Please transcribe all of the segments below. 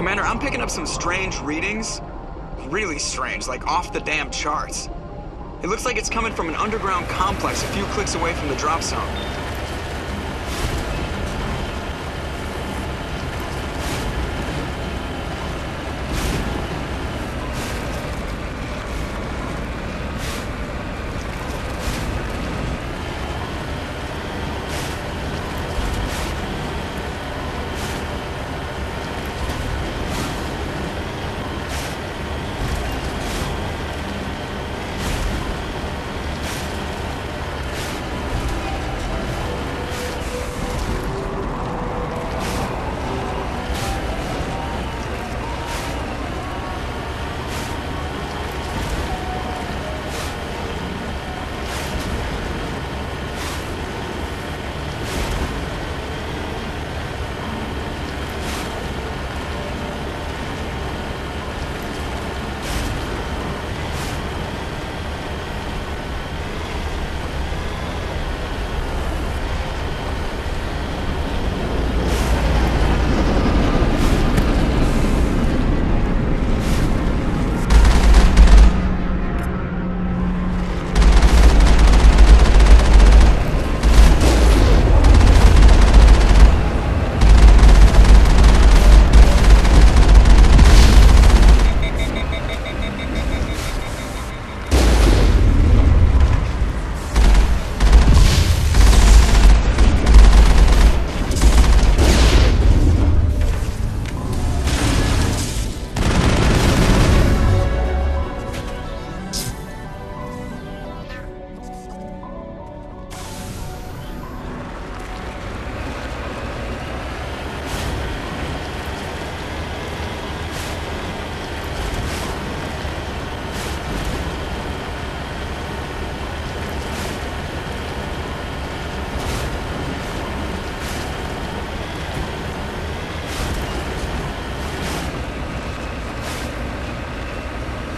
Commander, I'm picking up some strange readings. Really strange, like off the damn charts. It looks like it's coming from an underground complex a few clicks away from the drop zone.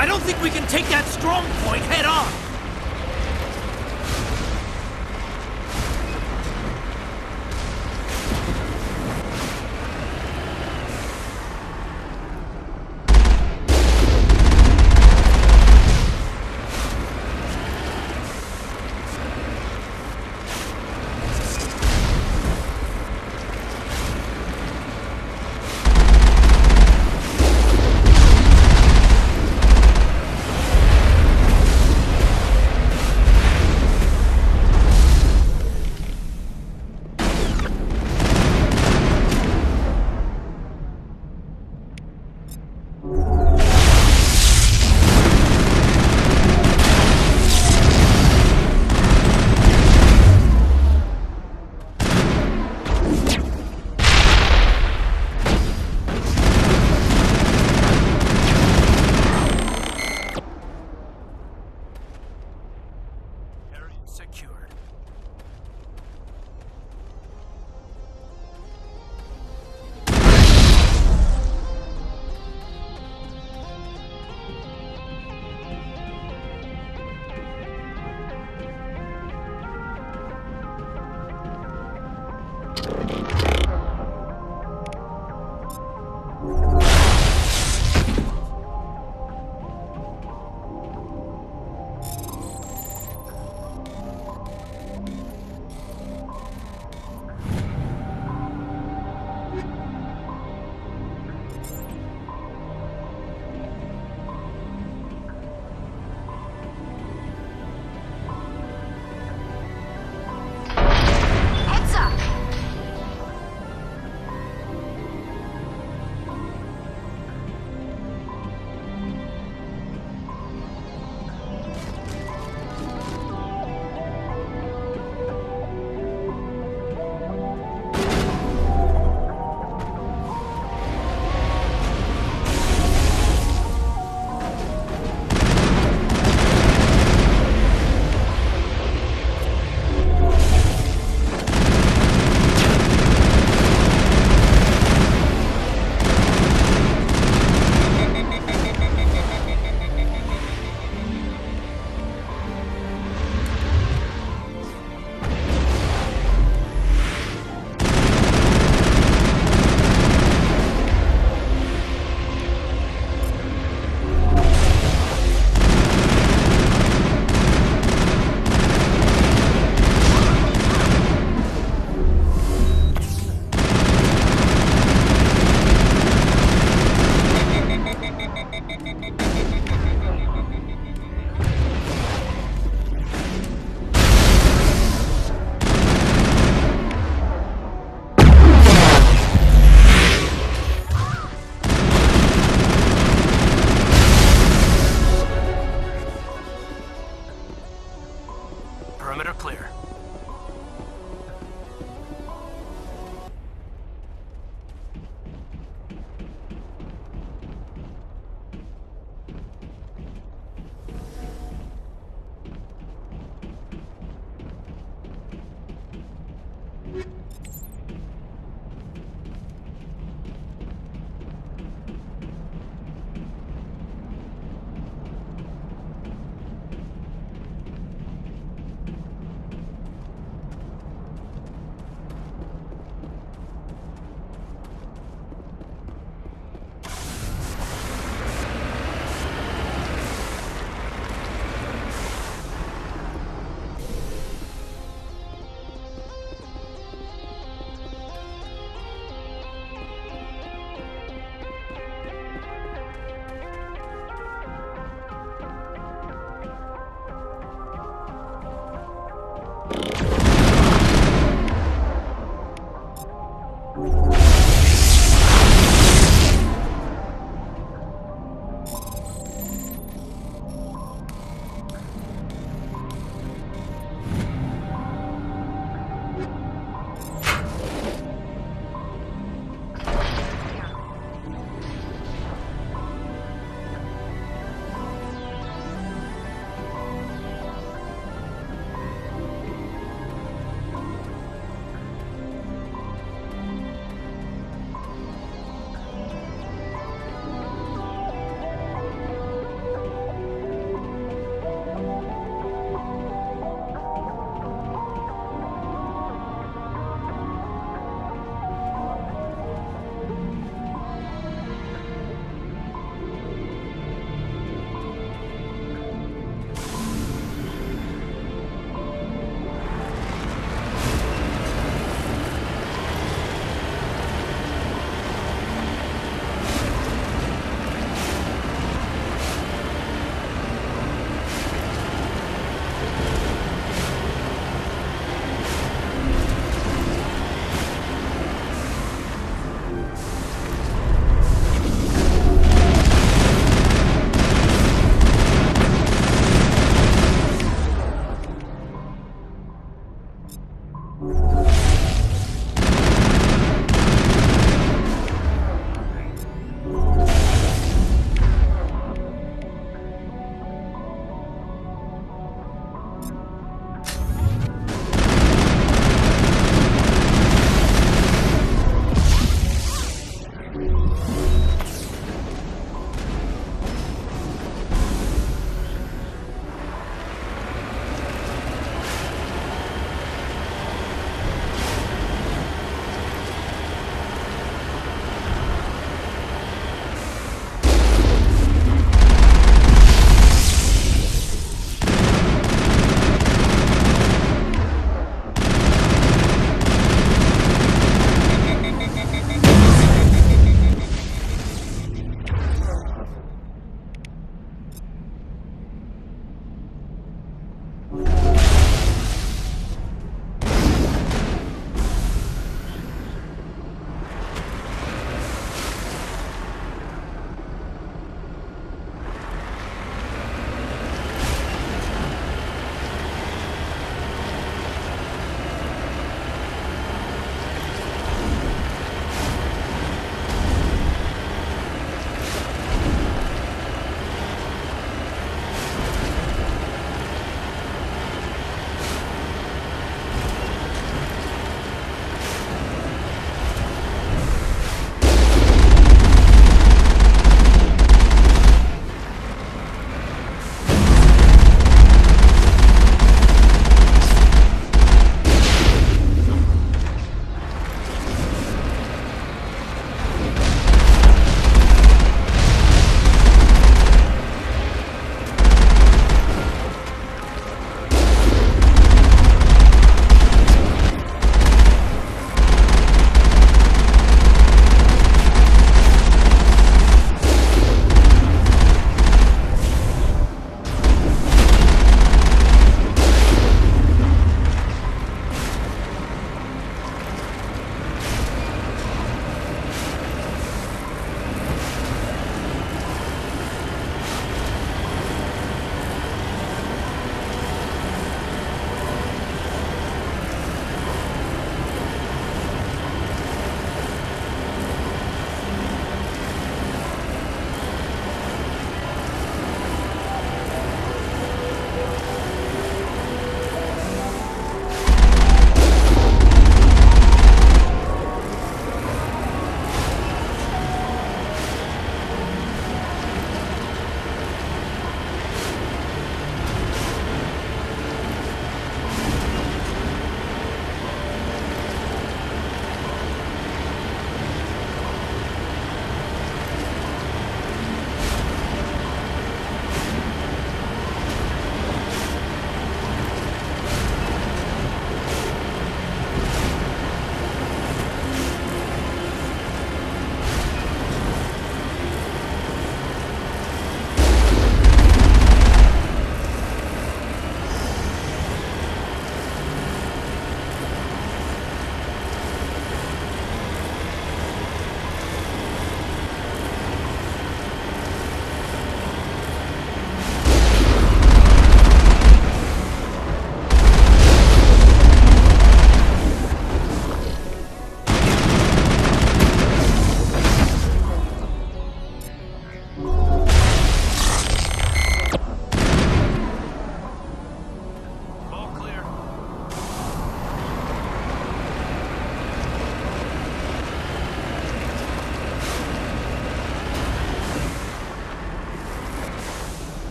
I don't think we can take that strong point head on!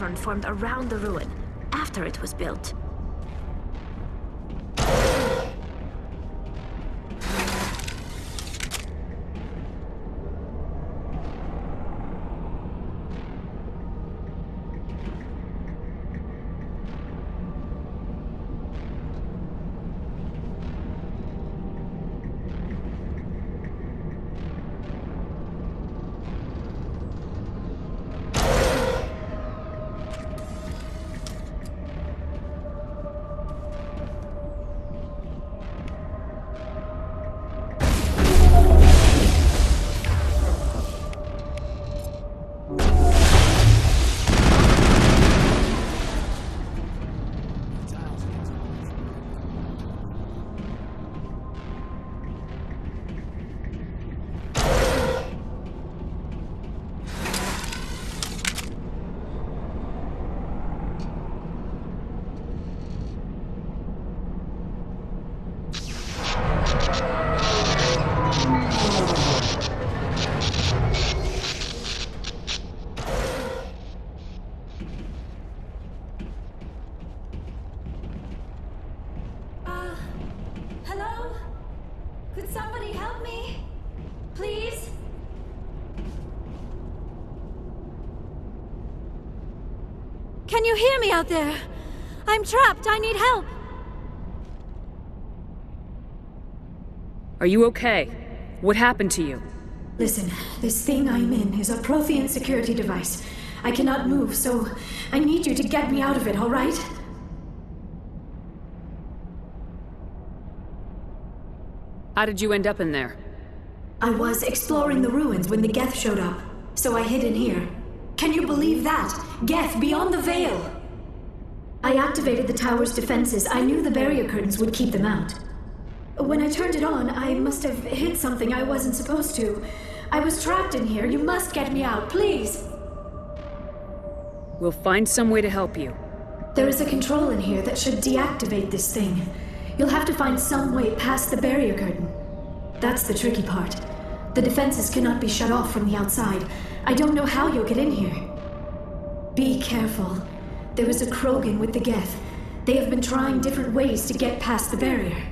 cavern formed around the ruin, after it was built. Hello? Could somebody help me? Please? Can you hear me out there? I'm trapped. I need help. Are you okay? What happened to you? Listen, this thing I'm in is a Prothean security device. I cannot move, so I need you to get me out of it, all right? How did you end up in there? I was exploring the ruins when the Geth showed up, so I hid in here. Can you believe that? Geth, beyond the veil! I activated the tower's defenses. I knew the barrier curtains would keep them out. When I turned it on, I must have hit something I wasn't supposed to. I was trapped in here. You must get me out, please! We'll find some way to help you. There is a control in here that should deactivate this thing. You'll have to find some way past the barrier curtain. That's the tricky part. The defenses cannot be shut off from the outside. I don't know how you'll get in here. Be careful. There is a Krogan with the Geth. They have been trying different ways to get past the barrier.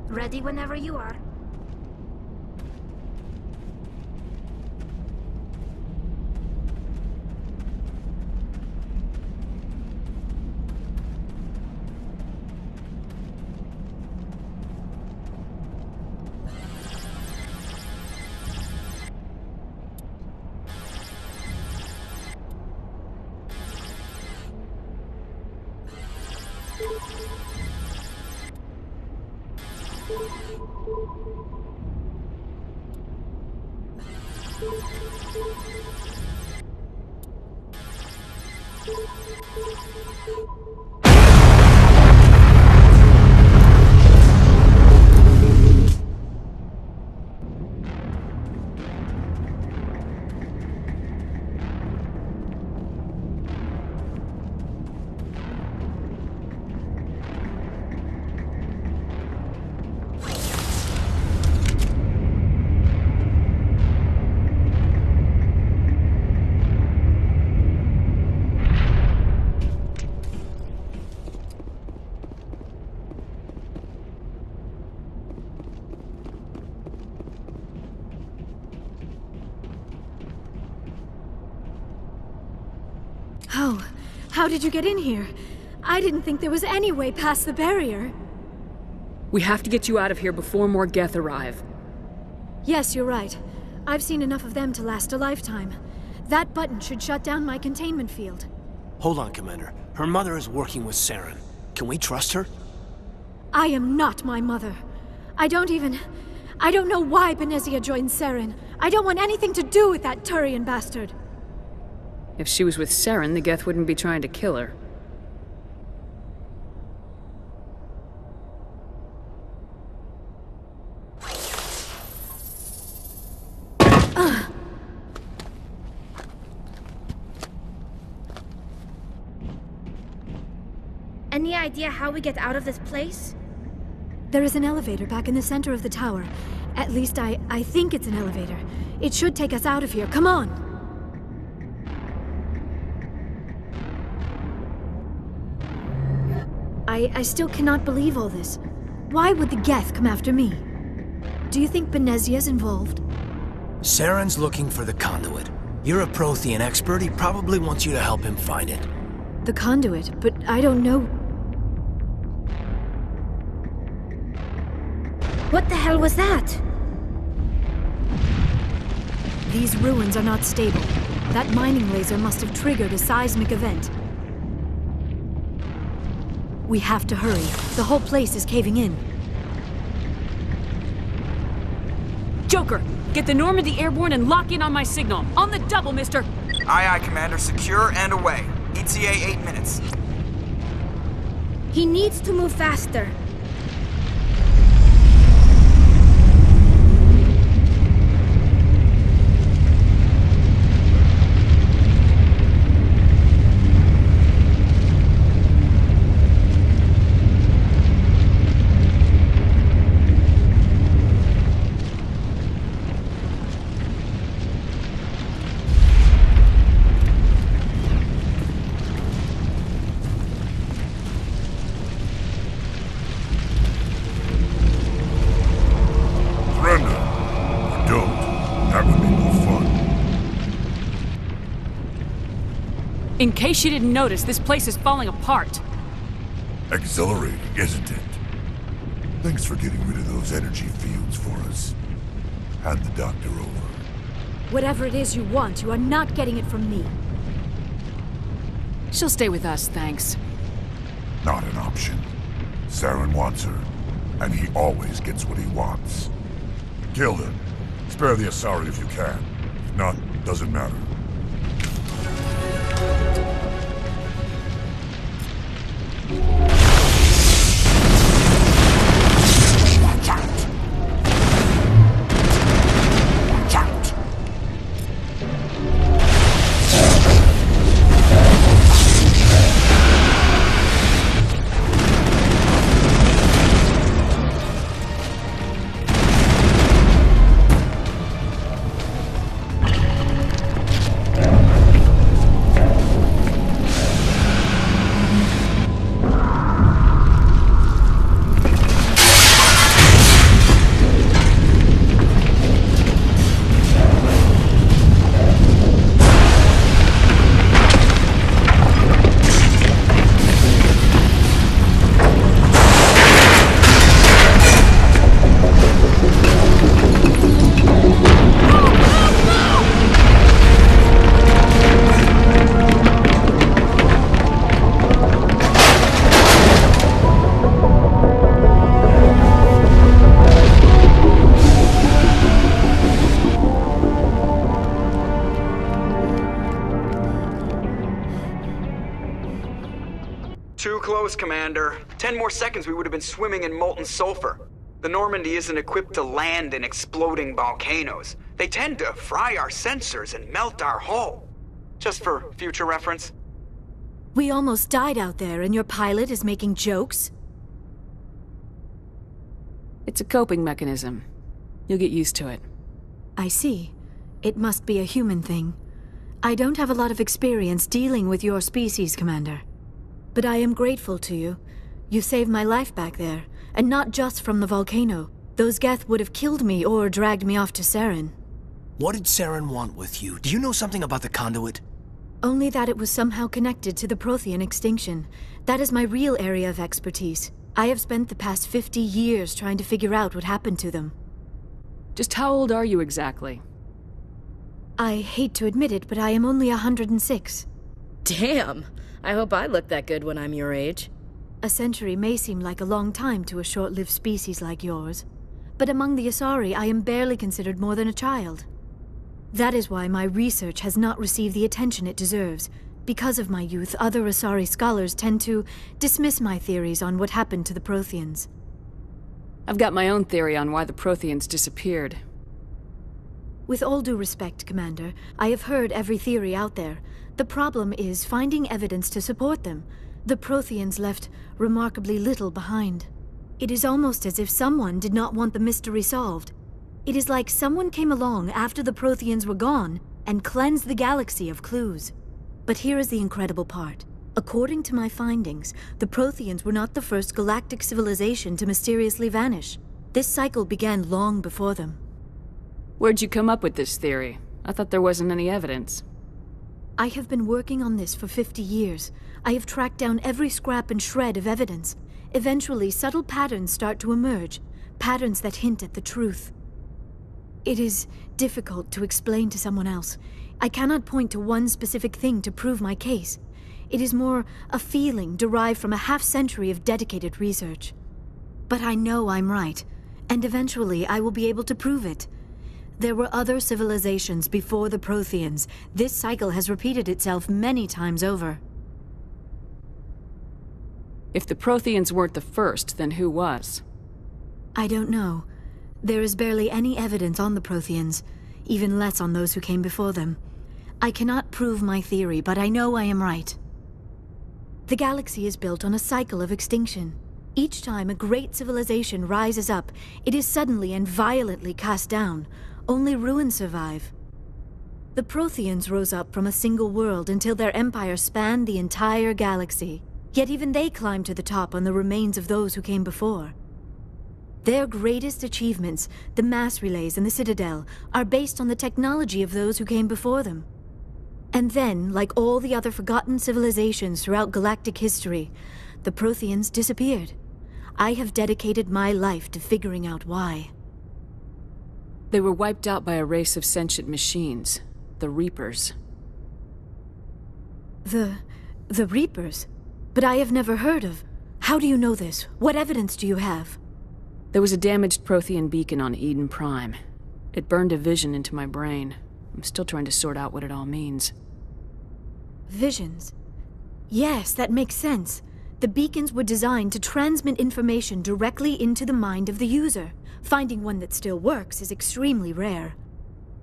Ready whenever you are. How did you get in here? I didn't think there was any way past the barrier. We have to get you out of here before more Geth arrive. Yes, you're right. I've seen enough of them to last a lifetime. That button should shut down my containment field. Hold on, Commander. Her mother is working with Saren. Can we trust her? I am not my mother. I don't know why Benezia joined Saren. I don't want anything to do with that Turian bastard. If she was with Saren, the Geth wouldn't be trying to kill her. Any idea how we get out of this place? There is an elevator back in the center of the tower. At least I think it's an elevator. It should take us out of here. Come on! I still cannot believe all this. Why would the Geth come after me? Do you think Benezia's involved? Saren's looking for the conduit. You're a Prothean expert. He probably wants you to help him find it. The conduit, but I don't know. What the hell was that? These ruins are not stable. That mining laser must have triggered a seismic event. We have to hurry. The whole place is caving in. Joker, get the Normandy airborne and lock in on my signal. On the double, mister! Aye, aye, Commander. Secure and away. ETA 8 minutes. He needs to move faster. In case you didn't notice, this place is falling apart. Exhilarating, isn't it? Thanks for getting rid of those energy fields for us. Hand the doctor over. Whatever it is you want, you are not getting it from me. She'll stay with us, thanks. Not an option. Saren wants her, and he always gets what he wants. Kill him. Spare the Asari if you can. If not, doesn't matter. Watch out! Watch out! Too close, Commander. 10 more seconds we would have been swimming in molten sulfur. The Normandy isn't equipped to land in exploding volcanoes. They tend to fry our sensors and melt our hull. Just for future reference. We almost died out there, and your pilot is making jokes? It's a coping mechanism. You'll get used to it. I see. It must be a human thing. I don't have a lot of experience dealing with your species, Commander. But I am grateful to you. You saved my life back there, and not just from the volcano. Those Geth would have killed me or dragged me off to Saren. What did Saren want with you? Do you know something about the conduit? Only that it was somehow connected to the Prothean extinction. That is my real area of expertise. I have spent the past 50 years trying to figure out what happened to them. Just how old are you exactly? I hate to admit it, but I am only 106. Damn! I hope I look that good when I'm your age. A century may seem like a long time to a short-lived species like yours, but among the Asari I am barely considered more than a child. That is why my research has not received the attention it deserves. Because of my youth, other Asari scholars tend to dismiss my theories on what happened to the Protheans. I've got my own theory on why the Protheans disappeared. With all due respect, Commander, I have heard every theory out there. The problem is finding evidence to support them. The Protheans left remarkably little behind. It is almost as if someone did not want the mystery solved. It is like someone came along after the Protheans were gone and cleansed the galaxy of clues. But here is the incredible part. According to my findings, the Protheans were not the first galactic civilization to mysteriously vanish. This cycle began long before them. Where'd you come up with this theory? I thought there wasn't any evidence. I have been working on this for 50 years. I have tracked down every scrap and shred of evidence. Eventually, subtle patterns start to emerge, patterns that hint at the truth. It is difficult to explain to someone else. I cannot point to one specific thing to prove my case. It is more a feeling derived from a half-century of dedicated research. But I know I'm right, and eventually I will be able to prove it. There were other civilizations before the Protheans. This cycle has repeated itself many times over. If the Protheans weren't the first, then who was? I don't know. There is barely any evidence on the Protheans, even less on those who came before them. I cannot prove my theory, but I know I am right. The galaxy is built on a cycle of extinction. Each time a great civilization rises up, it is suddenly and violently cast down. Only ruins survive. The Protheans rose up from a single world until their empire spanned the entire galaxy. Yet even they climbed to the top on the remains of those who came before. Their greatest achievements, the mass relays and the Citadel, are based on the technology of those who came before them. And then, like all the other forgotten civilizations throughout galactic history, the Protheans disappeared. I have dedicated my life to figuring out why. They were wiped out by a race of sentient machines, the Reapers. The Reapers? But I have never heard of. How do you know this? What evidence do you have? There was a damaged Prothean beacon on Eden Prime. It burned a vision into my brain. I'm still trying to sort out what it all means. Visions? Yes, that makes sense. The beacons were designed to transmit information directly into the mind of the user. Finding one that still works is extremely rare.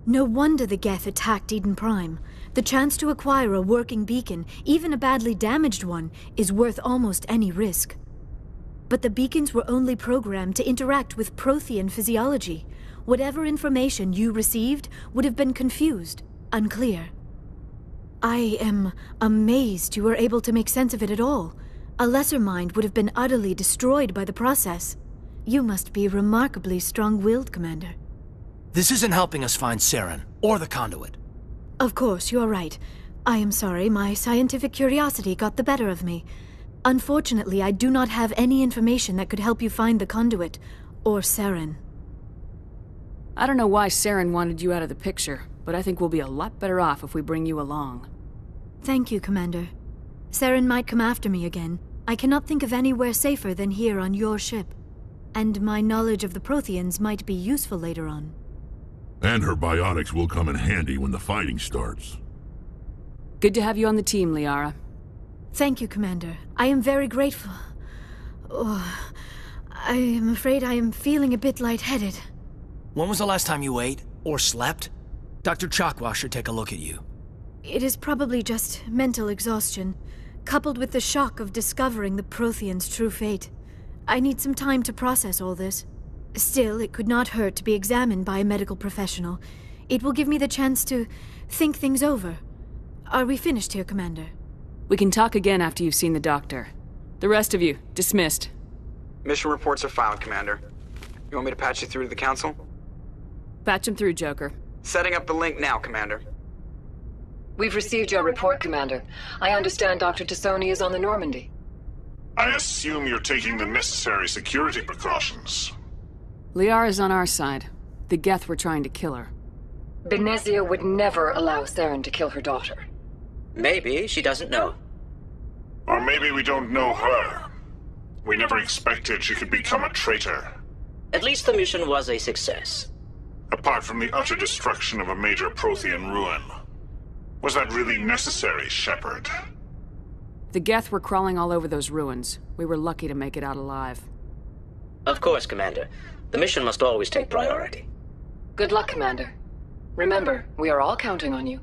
No wonder the Geth attacked Eden Prime. The chance to acquire a working beacon, even a badly damaged one, is worth almost any risk. But the beacons were only programmed to interact with Prothean physiology. Whatever information you received would have been confused, unclear. I am amazed you were able to make sense of it at all. A lesser mind would have been utterly destroyed by the process. You must be remarkably strong-willed, Commander. This isn't helping us find Saren, or the conduit. Of course, you are right. I am sorry, my scientific curiosity got the better of me. Unfortunately, I do not have any information that could help you find the conduit, or Saren. I don't know why Saren wanted you out of the picture, but I think we'll be a lot better off if we bring you along. Thank you, Commander. Saren might come after me again. I cannot think of anywhere safer than here on your ship. And my knowledge of the Protheans might be useful later on. And her biotics will come in handy when the fighting starts. Good to have you on the team, Liara. Thank you, Commander. I am very grateful. Oh, I am afraid I am feeling a bit lightheaded. When was the last time you ate, or slept? Dr. Chakwa should take a look at you. It is probably just mental exhaustion, coupled with the shock of discovering the Protheans' true fate. I need some time to process all this. Still, it could not hurt to be examined by a medical professional. It will give me the chance to think things over. Are we finished here, Commander? We can talk again after you've seen the doctor. The rest of you, dismissed. Mission reports are filed, Commander. You want me to patch you through to the Council? Patch him through, Joker. Setting up the link now, Commander. We've received your report, Commander. I understand Dr. Tassoni is on the Normandy. I assume you're taking the necessary security precautions. Liara's on our side. The Geth were trying to kill her. Benezia would never allow Theron to kill her daughter. Maybe she doesn't know. Or maybe we don't know her. We never expected she could become a traitor. At least the mission was a success. Apart from the utter destruction of a major Prothean ruin. Was that really necessary, Shepard? The Geth were crawling all over those ruins. We were lucky to make it out alive. Of course, Commander. The mission must always take priority. Good luck, Commander. Remember, we are all counting on you.